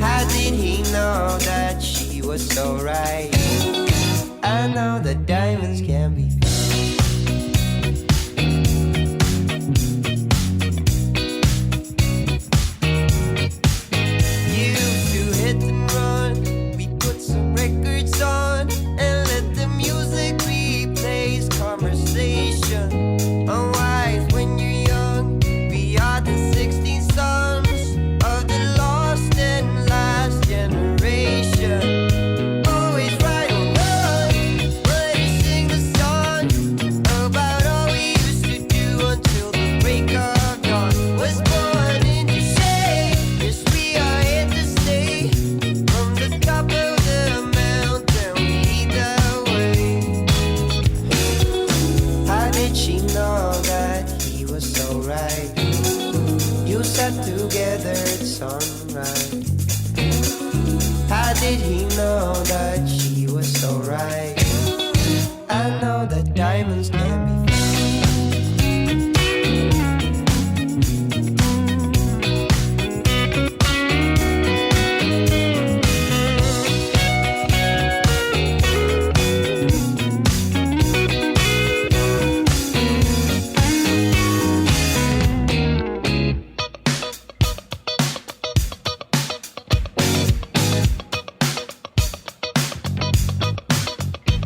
How did he know that she was so right? I know that diamonds can be found. Used to hit and run, we put some records on and let the music replace conversation. Unwise when you're young, we are the 16 sons of the lost and last generation. Always right or wrong, but we sing the song about all we used to do until the break of dawn. Was born into shade, yes we are here to stay. From the top of the mountain we lead the way. How did she know that he was so right? You sat together at sunrise. How did he know that she was so right? I know that diamonds can be found.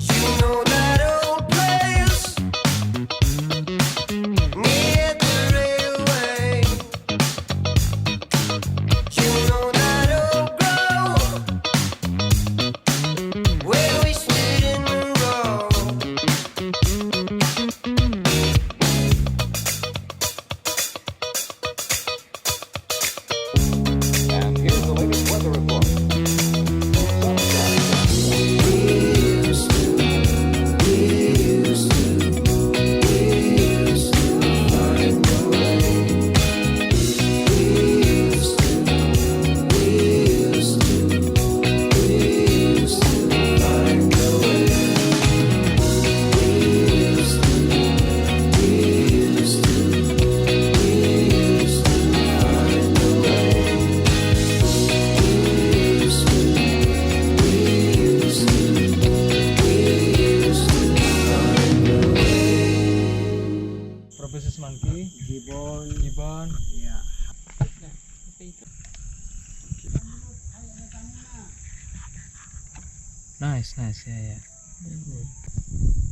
You know that old place near the railway. You know that old grove where we stood in the road. And here's the latest weather report. Proboscis monkey, gibbon, yeah. Nice, yeah.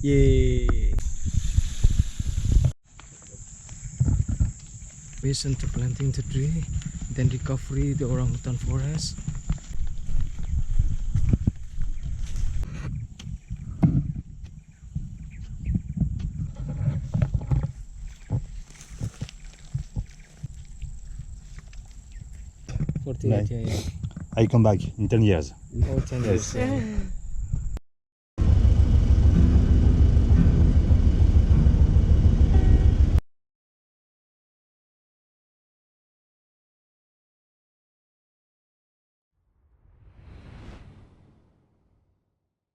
Yay! Mission to planting the tree, then recovery the orangutan forest. I come back in 10 years. Oh, 10 years. Yes.